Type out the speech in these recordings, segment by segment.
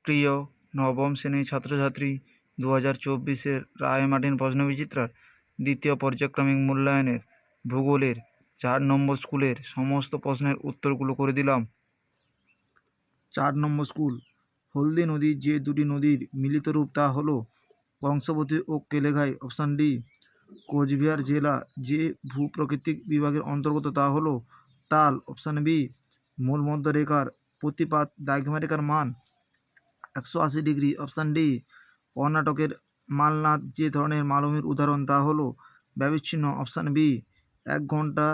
প্রিয় নবম শ্রেণীর ছাত্রছাত্রী, 2024-এর রায়মার্টিন প্রশ্নবিচিত্রার দ্বিতীয় পর্যায়ক্রমিক মূল্যায়নের ভূগোলের 4 নম্বর স্কুলের সমস্ত প্রশ্নের উত্তরগুলো করে দিলাম। 4 নম্বর স্কুল। হলদী নদীর যে দুটি নদীর মিলিত রূপ তা হলো কংসাবতী ও কেলেঘাই, অপশান ডি। কোচবিহার জেলা যে ভূপ্রাকৃতিক বিভাগের অন্তর্গত তা হলো তাল, অপশান বি। মূল মধ্যরেখার প্রতিপাত দ্রাঘিমারেখার মান 180 ডিগ্রি, অপশান ডি। কর্ণাটকের মালনাদ যে ধরনের মালভূমির উদাহরণ তা হলো ব্যবিচ্ছিন্ন, অপশান বি। 1 ঘন্টা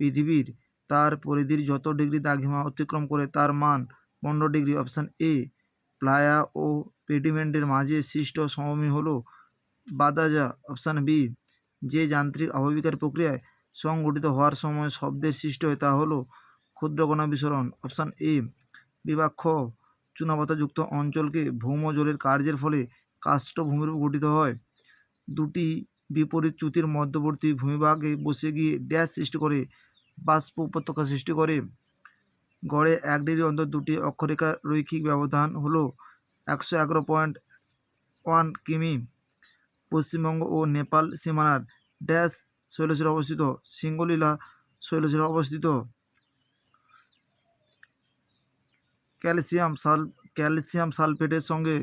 পৃথিবীর তার পরিধির যত ডিগ্রি দ্রাঘিমা অতিক্রম করে তার মান 15 ডিগ্রি, অপশান এ। প্লায়া ও পেডিমেন্টের মাঝে সৃষ্ট সমভূমি হলো বাদাজা, অপশান বি। যে যান্ত্রিক আবহবিকার প্রক্রিয়ায় সংঘটিত হওয়ার সময় শব্দের সৃষ্টি হয় তা হলো ক্ষুদ্রকণা বিস্ফোরণ, অপশান এ। বিভাগ খ। চুনাপাতাযুক্ত অঞ্চলকে ভৌমজলের কার্যের ফলে কাষ্ঠ ভূমিরূপ গঠিত হয়। দুটি বিপরীত চ্যুতির মধ্যবর্তী ভূমিভাগে বসে গিয়ে ড্যাশ সৃষ্টি করে বাষ্প উপত্যকা সৃষ্টি করে। গড়ে 1 ডিগ্রি অন্তর দুটি অক্ষরেখার রৈখিক ব্যবধান হলো 111.1 কিমি। পশ্চিমবঙ্গ ও নেপাল সীমানার ড্যাশ শৈলশিরা অবস্থিত। সিঙ্গলীলা শৈলশিরা অবস্থিত। ক্যালসিয়াম সালফেটের সঙ্গে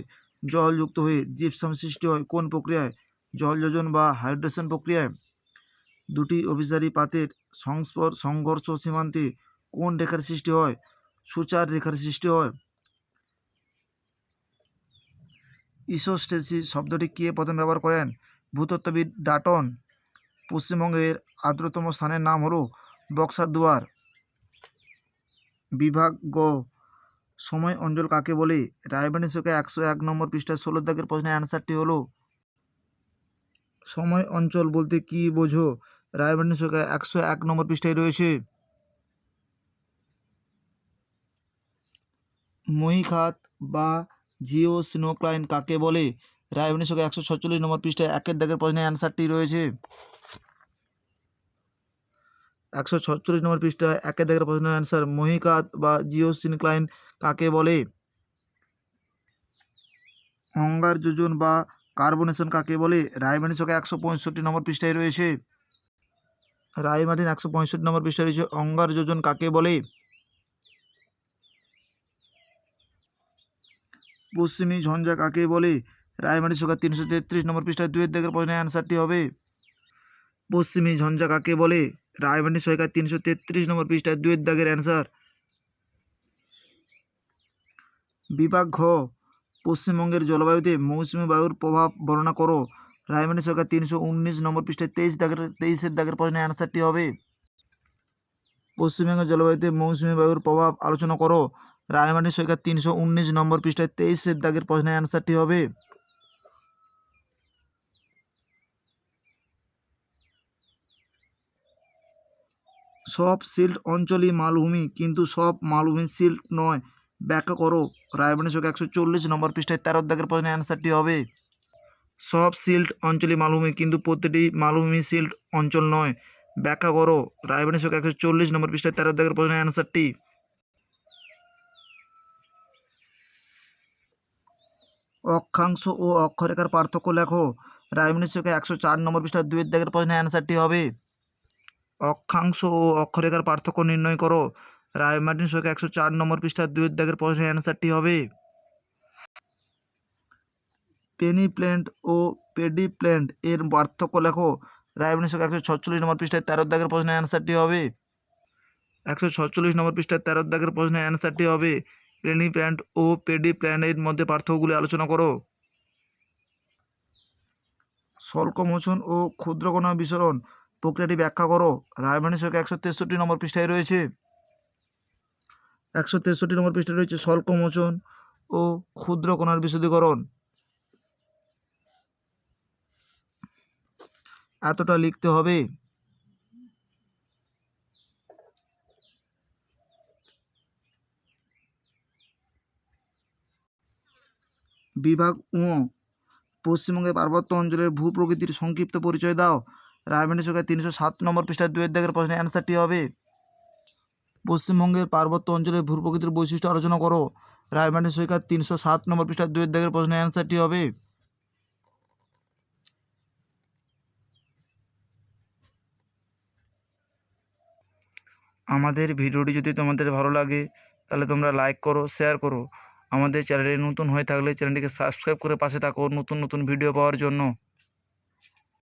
জল যুক্ত হয়ে জিপসাম সৃষ্টি হয় কোন প্রক্রিয়ায়? জলযোজন বা হাইড্রেশন প্রক্রিয়ায়। দুটি অভিসারী পাতের সংঘর্ষ সীমান্তে কোন রেখার সৃষ্টি হয়? সূচার রেখার সৃষ্টি হয়। ইসোস্টেসিস শব্দটি কে প্রথম ব্যবহার করেন? ভূতত্ত্ববিদ ডাটন। পশ্চিমবঙ্গের আর্দ্রতম স্থানের নাম হলো বক্সার দুয়ার। বিভাগ গ। সময় অঞ্চল কাকে বলে? রায়বাণী সূচকে 101 নম্বর পৃষ্ঠার 16 দাগের প্রশ্নের অ্যান্সারটি হলো সময় অঞ্চল বলতে কি বোঝো? রায়বাণী সূচকে 101 নম্বর পৃষ্ঠায় রয়েছে। মহীখাত বা জিওসিনোক্লাইন কাকে বলে? রায়বাণী সূচকে 146 নম্বর পৃষ্ঠায় 1 দাগের প্রশ্নের অ্যান্সারটি রয়েছে। 146 নম্বর পৃষ্ঠায় 1 দাগের প্রশ্নের অ্যান্সার মহীখাত বা জিওসিনোক্লাইন কাকে বলে? অঙ্গার যোজন বা কার্বনেশন কাকে বলে? রায়বাণী সূচকে 165 নম্বর পৃষ্ঠায় রয়েছে। রায়মার্টিন 165 নম্বর পৃষ্ঠায় রয়েছে অঙ্গার যোজন কাকে বলে? পশ্চিমী ঝঞ্ঝা কাকে বলে? রায়মার্টিন সূচকে 333 নম্বর পৃষ্ঠায় 2 দাগের প্রশ্নের অ্যান্সারটি হবে পশ্চিমী ঝঞ্ঝা কাকে বলে? রায়মার্টিন সূচকে 333 নম্বর পৃষ্ঠায় 2 দাগের অ্যান্সার। বিভাগ ঘ। পশ্চিমবঙ্গের জলবায়ুতে মৌসুমী বায়ুর প্রভাব বর্ণনা করো। রায়মার্টিন সূচকে 319 নম্বর পৃষ্ঠায় 23 দাগের প্রশ্নের অ্যান্সারটি হবে পশ্চিমবঙ্গের জলবায়ুতে মৌসুমী বায়ুর প্রভাব আলোচনা করো। রায়মার্টিন সূচকে 319 নম্বর পৃষ্ঠায় 23 দাগের প্রশ্নের অ্যান্সারটি হবে সব সিল্ট অঞ্চলই মালভূমি কিন্তু সব মালভূমি সিল্ট নয়, ব্যাখ্যা করো। রায়বাণী সূচকে 140 নম্বর পৃষ্ঠায় 13 দাগের প্রশ্নের অ্যান্সারটি হবে সব সিল্ট অঞ্চলই মালভূমি কিন্তু প্রতিটি মালভূমি সিল্ট অঞ্চল নয়, ব্যাখ্যা করো। রায়বাণী সূচকে 140 নম্বর পৃষ্ঠায় 13 দাগের প্রশ্নের অ্যান্সারটি। অক্ষাংশ ও অক্ষরেখার পার্থক্য লেখো। রায়বাণী সূচকে 104 নম্বর পৃষ্ঠায় 2 দাগের প্রশ্নের অ্যান্সারটি হবে অক্ষাংশ ও অক্ষরেখার পার্থক্য নির্ণয় করো। রায়মার্টিন সূচকে 104 নম্বর পৃষ্ঠার 2 দাগের প্রশ্নের অ্যান্সারটি হবে পেনি প্ল্যান্ট ও পেডি প্ল্যান্ট এর পার্থক্য লেখো। রায়মার্টিন সূচকে 146 নম্বর পৃষ্ঠায় 13 দাগের প্রশ্নের অ্যান্সারটি হবে 146 নম্বর পৃষ্ঠায় 13 দাগের প্রশ্নের অ্যান্সারটি হবে পেনি প্ল্যান্ট ও পেডি প্ল্যান্টের মধ্যে পার্থক্যগুলি আলোচনা করো। স্বল্পমোচন ও ক্ষুদ্রকণা বিসরণ প্রক্রিয়াটি ব্যাখ্যা করো। রায়মার্টিন সূচকে 163 নম্বর পৃষ্ঠায় রয়েছে 163 নম্বর পৃষ্ঠায় রয়েছে স্বল্পমোচন ও ক্ষুদ্রকণার বিশদীকরণ। এতটা লিখতে হবে। বিভাগ উ। পশ্চিমবঙ্গের পার্বত্য অঞ্চলের ভূপ্রকৃতির সংক্ষিপ্ত পরিচয় দাও। রায়মার্টিন সূচকে 307 নম্বর পৃষ্ঠায় 2 দাগের প্রশ্নের অ্যান্সারটি হবে পশ্চিমবঙ্গের পার্বত্য অঞ্চলের ভূপ্রকৃতির বৈশিষ্ট্য আলোচনা করো। রায়মার্টিন সৈকত 307 নম্বর পৃষ্ঠার 2 দাগের প্রশ্নের অ্যান্সারটি হবে। আমাদের ভিডিওটি যদি তোমাদের ভালো লাগে তাহলে তোমরা লাইক করো, শেয়ার করো। আমাদের চ্যানেলে নতুন হয়ে থাকলে চ্যানেলটিকে সাবস্ক্রাইব করে পাশে থাকো নতুন নতুন ভিডিও পাওয়ার জন্য।